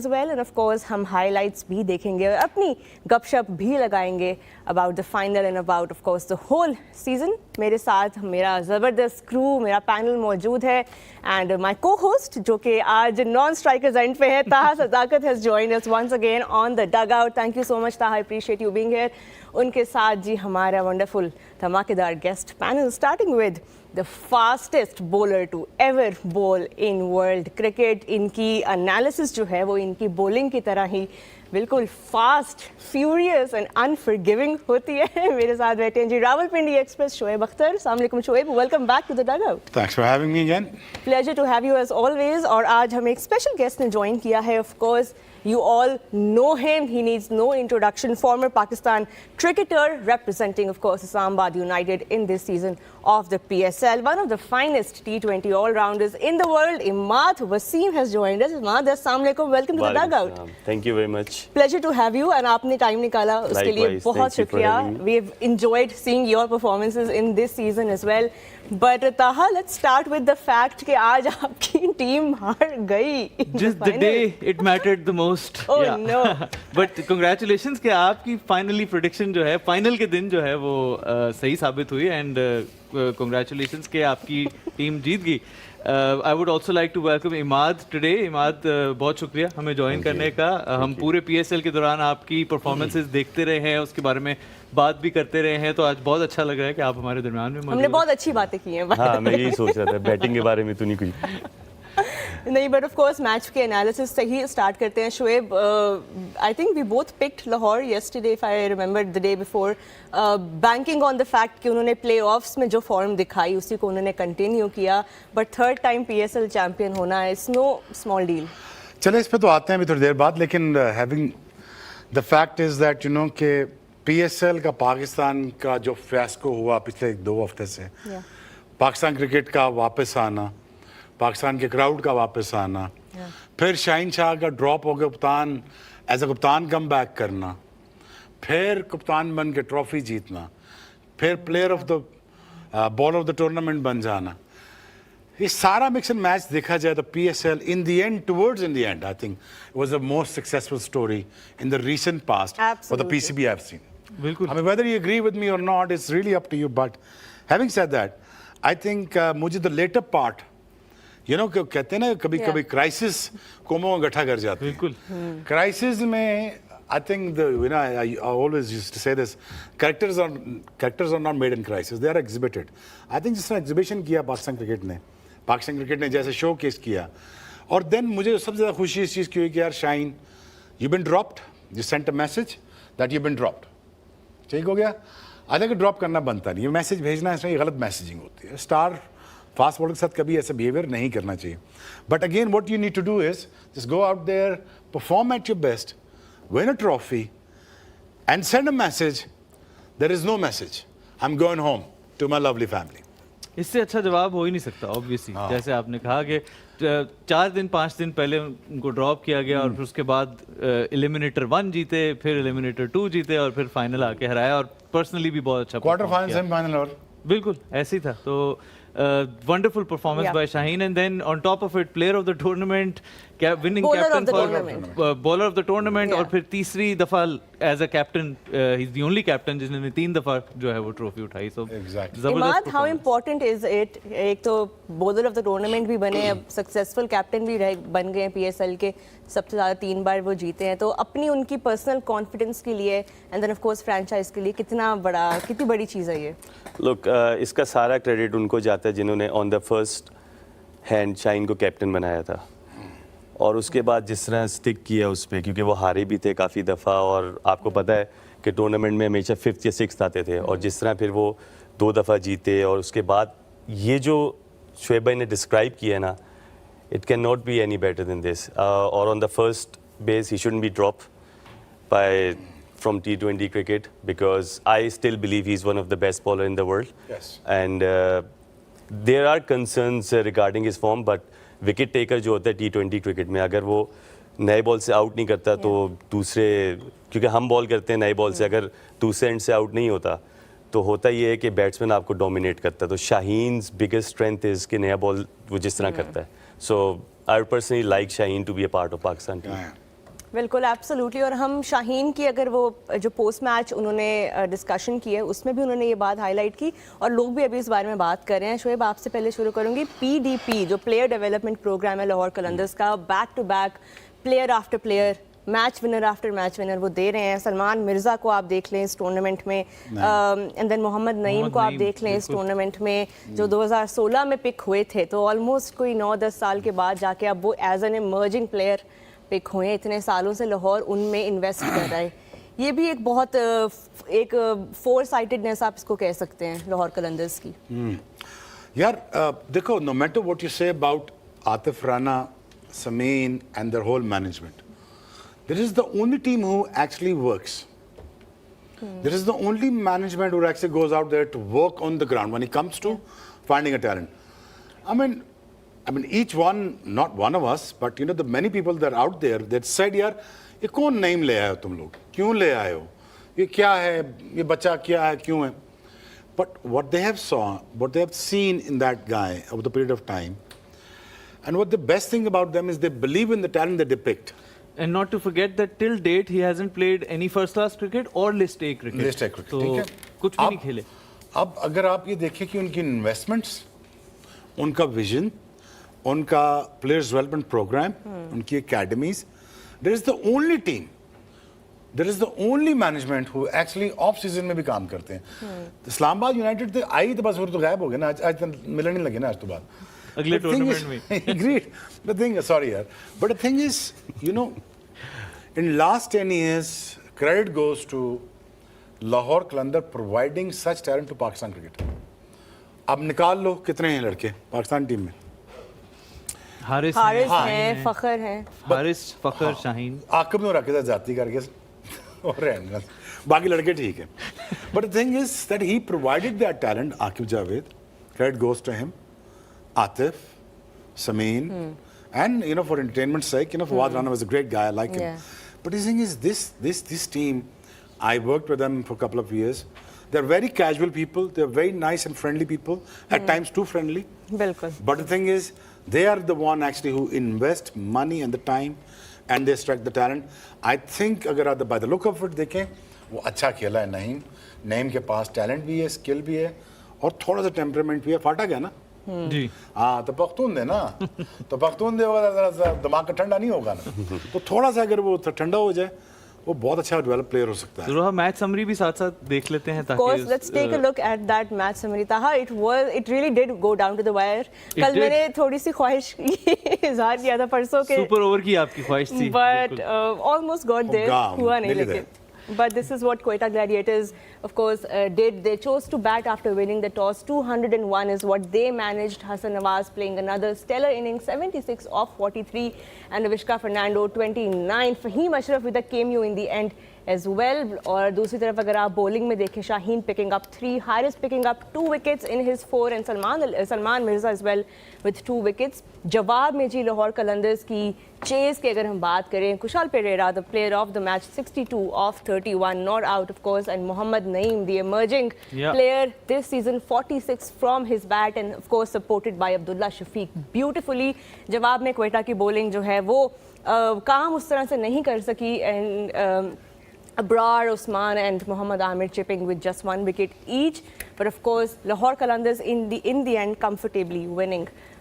as well, and of course हम highlights भी देखेंगे और अपनी गपशप भी लगाएंगे about the final and about of course the whole season. मेरे साथ मेरा ज़बरदस्त क्रू, मेरा पैनल मौजूद है and my co-host जो कि आज non-strikers end पे है, ताहा सदाकत has joined us once again on the dugout. Thank you so much Taha, I appreciate you being here. उनके साथ जी हमारा wonderful धमाकेदार guest panel starting with the fastest bowler to ever bowl in world cricket. इनकी analysis जो है वो इनकी bowling की तरह ही बिल्कुल fast, furious and unforgiving होती है. मेरे साथ बैठे हैं जी रावलपिंडी एक्सप्रेस शोएब अख्तर. अस्सलाम वालेकुम Shoaib, welcome back to the dugout. Thanks for having me again. Pleasure to have you as always. और आज हमें एक special guest ने join किया है. Of course, you all know him. He needs no introduction. Former Pakistan cricketer representing, of course, Islamabad United in this season of the PSL. One of the finest T20 all-rounders in the world. Imad Wasim has joined us. Imad, assalamu alaikum. Welcome to the dugout. Thank you very much. Pleasure to have you. And आपने time निकाला उसके लिए बहुत शुक्रिया. We've enjoyed seeing your performances in this season as well. But Taha, let's start with the fact कि आज आपकी team हार गई. Just the day it mattered the most. Oh yeah. No. But congratulations कि आपकी finally prediction जो है final के दिन जो है वो सही साबित हुई and congratulations कि आपकी टीम जीत गई. I would also like to welcome Imad today. Imad, बहुत शुक्रिया हमें ज्वाइन करने का. हम पूरे PSL के दौरान आपकी परफॉर्मेंसेस देखते रहे हैं, उसके बारे में बात भी करते रहे हैं, तो आज बहुत अच्छा लग रहा है कि आप हमारे दरम्यान में मौजूद हैं. हमने बहुत अच्छी बातें की हैं. हाँ, मैं यही सोच रहा था बैटिंग के बारे में तो नहीं कुछ. नहीं, बट ऑफ कोर्स मैच के एनालिसिस से ही स्टार्ट करते हैं. Shoaib, I think we both picked Lahore yesterday if I remember the day before, banking on the fact कि उन्होंने प्लेऑफ्स में जो फॉर्म दिखाई उसी को उन्होंने कंटिन्यू किया. But third time PSL champion होना इट्स नो स्मॉल डील. चले इस पे तो आते हैं अभी थोड़ी देर बाद, लेकिन having the fact is that you know कि PSL का पाकिस्तान का जो फैस्को हुआ पिछले 2 हफ्ते से, पाकिस्तान क्रिकेट का वापस आना, पाकिस्तान के क्राउड का वापस आना, फिर शाहीन शाह का ड्रॉप हो गया कप्तान, एज अ कप्तान कम बैक करना, फिर कप्तान बन के ट्रॉफी जीतना, फिर player of the bowler of the tournament बन जाना, ये सारा मिक्स एंड मैच देखा जाए तो PSL in the end, towards in the end, I think was the most successful story in the recent past for the PCB I have seen. बिल्कुल. I mean, whether you agree with me or not, it's really up to you. But having said that, I think मुझे the later part, you know, कहते हैं ना कभी crisis कोमों में गठा कर जाते हैं. बिल्कुल. Crisis में I think you know I always used to say this, characters are not made in crisis, they are exhibited. I think जिस तरह exhibition किया पाकिस्तान क्रिकेट ने जैसे showcase किया, और then मुझे सबसे ज़्यादा खुशी इस चीज़ की हुई कि यार Shaheen, you've been dropped, you sent a message that you've been dropped. ठीक हो गया. आधा ड्रॉप करना बनता नहीं, ये मैसेज भेजना है, गलत मैसेजिंग होती है. स्टार फास्ट बॉलर के साथ कभी ऐसा बिहेवियर नहीं करना चाहिए. But again what you need to do is just go out there, perform at your best, win a trophy and send a message. There is no message, I am going home to my lovely family. इससे अच्छा जवाब हो ही नहीं सकता obviously. जैसे आपने कहा कि 5 दिन पहले उनको ड्रॉप किया गया और फिर उसके बाद एलिमिनेटर 1 जीते, फिर एलिमिनेटर 2 जीते और फिर फाइनल आके हराया, और पर्सनली भी बहुत अच्छा क्वार्टर फाइनल, सेमीफाइनल, और बिल्कुल ऐसे ही था. तो wonderful performance by Shaheen, and then on top of it player of the tournament, winning captain for bowler of the tournament, और फिर तीसरी दफा as a captain, he is the only captain जिसने 3 दफा जो है वो ट्रॉफी उठाई. So Imad, how important is it, एक तो बॉलर ऑफ द टूर्नामेंट भी बने, अब सक्सेसफुल कैप्टन भी बन गए PSL के, सबसे ज़्यादा 3 बार वो जीते हैं, तो अपनी उनकी पर्सनल कॉन्फिडेंस के लिए and then of course franchise के लिए कितनी बड़ी चीज़ है ये. लुक, इसका सारा क्रेडिट उनको जाता है जिन्होंने on the first hand Shaheen को कैप्टन बनाया था, और उसके बाद जिस तरह स्टिक किया उस पर, क्योंकि वो हारे भी थे काफ़ी दफ़ा, और आपको पता है कि टूर्नामेंट में हमेशा 5th या 6th आते थे, और जिस तरह फिर वो 2 दफ़ा जीते, और उसके बाद ये जो शोएब भाई ने डिस्क्राइब किया ना, it cannot be any better than this. Or on the first base, he shouldn't be dropped from T20 cricket, because I still believe he's one of the best bowler in the world. Yes. And there are concerns regarding his form, but wicket taker जो होता है T20 cricket में, अगर वो नए ball से out नहीं करता तो दूसरे, क्योंकि हम बॉल करते हैं नए बॉल से, अगर दूसरे एंड से आउट नहीं होता तो होता ये है कि बैट्समैन आपको डोमिनेट करता है. तो शाहीन्स बिगेस्ट स्ट्रेंथ इज कि नया बॉल वो जिस तरह करता है. So I would personally like Shaheen to be a part of Pakistan team. बिल्कुल एब्सोल्युटली। और हम शाहीन की अगर वो जो पोस्ट मैच उन्होंने डिस्कशन की है उसमें भी उन्होंने ये बात हाईलाइट की और लोग भी अभी इस बारे में बात कर रहे हैं। शोएब आपसे पहले शुरू करूंगी। PDP जो प्लेयर डेवलपमेंट प्रोग्राम है लाहौर कलंदर्स का, back to back player after player, match winner after match winner वो दे रहे हैं। सलमान मिर्ज़ा को आप देख लें इस टूर्नामेंट में, एंड देन मोहम्मद नईम को आप देख लें इस टूर्नामेंट में, जो 2016 में पिक हुए थे, तो ऑलमोस्ट कोई 9-10 साल के बाद जाके अब वो as an emerging player pick हुए। इतने सालों से लाहौर उनमें इन्वेस्ट कर रहा है। ये भी एक बहुत एक फोर साइटेडनेस आप इसको कह सकते हैं लाहौर कलंदर्स की। यार देखो, no matter what you say about Atif Rana, Sameen and their whole management, this is the only team who actually works. This is the only management who actually goes out there to work on the ground when it comes to finding a talent. I mean, each one, not one of us, but you know, the many people that are out there that said, यार ये कौन name ले आए हो तुम लोग, क्यों ले आए हो, ये क्या है, ये बच्चा क्या है, क्यों है? But what they have seen in that guy over the period of time, and what the best thing about them is they believe in the talent they depict. And not to forget that till date he hasn't played any first class cricket or list A cricket. List A cricket, तो ठीक है? कुछ भी नहीं खेले। अब अगर आप ये देखें कि उनकी इन्वेस्टमेंट्स, उनका विजन, उनका प्लेयर्स डेवलपमेंट प्रोग्राम, उनकी academies, there is the only team, there is the only management who actually off season में भी काम करते हैं। इस्लामाबाद यूनाइटेड तो आई तो बस वो तो गायब हो गए ना, आज तक मिलने नहीं लगे ना आज तो बाद अगले टूर्नामेंट में। Agreed. The thing is, sorry yaar, but the thing is, you know, in last 10 years, credit goes to Lahore Qalandar providing such talent to Pakistan cricket. अब निकाल लो कितने हैं लड़के पाकिस्तान टीम में? हारिस हैं, फखर हैं, हारिस, फखर, शाहीन, आकिब ने रखे थे जाती करके और रहने बाकी लड़के ठीक है। But the thing is that he provided that talent, Akib Javed, credit goes to him, Atif, Sameen, and you know, for entertainment's sake, you know, Fawad Rana was a great guy, I like him. Yeah. But the thing is, this team, I worked with them for a couple of years. They're very casual people. They're very nice and friendly people. At times too friendly. बिल्कुल। But the thing is, they are the one actually who invest money and the time, and they strike the talent. I think अगर आप by the look of it देखें, वो अच्छा खेला है नईम। नईम के पास talent भी है, स्किल भी है, और थोड़ा सा टेम्परामेंट भी है। फाटा गया ना? जी हाँ, तो पख्तून दे ना, तो पख्तून दे होगा, दिमाग का ठंडा नहीं होगा ना, तो थोड़ा सा अगर वो ठंडा हो जाए, वो बहुत अच्छा डेवलप प्लेयर हो सकता है। रोहा मैच समरी भी साथ साथ देख लेते हैं ताकि course, let's take a look at that match summary. Taha, it really did go down to the wire. कल did. मैंने थोड़ी सी ख्वाहिश इजहार किया था परसों के, सुपर ओवर की आपकी ख्वाहिश थी, but almost got there. होगा, हुआ नहीं nearly लेकिन. But this is what Quetta Gladiators, of course, did. They chose to bat after winning the toss. 201 is what they managed. Hassan Nawaz playing another stellar innings, 76 off 43, and Avishka Fernando 29. Fahim Ashraf with a cameo in the end as well. और दूसरी तरफ अगर आप bowling में देखें, Shaheen picking up 3, Haris picking up 2 wickets in his 4, and Salman Mirza as well with 2 wickets. जवाब में जी लाहौर कलंदर्स की चेस की अगर हम बात करें, Kushal Pereira the player of the match, 62 off 31, not out of course, and Mohammad Naeem the emerging player this season, 46 from his bat, and of course supported by Abdullah Shafiq beautifully. जवाब में क्वेटा की bowling जो है वो काम उस तरह से नहीं कर सकी, and Abrar, Usman and Muhammad Amir chipping with just 1 wicket each. But of course, Lahore Qalandars in the end comfortably winning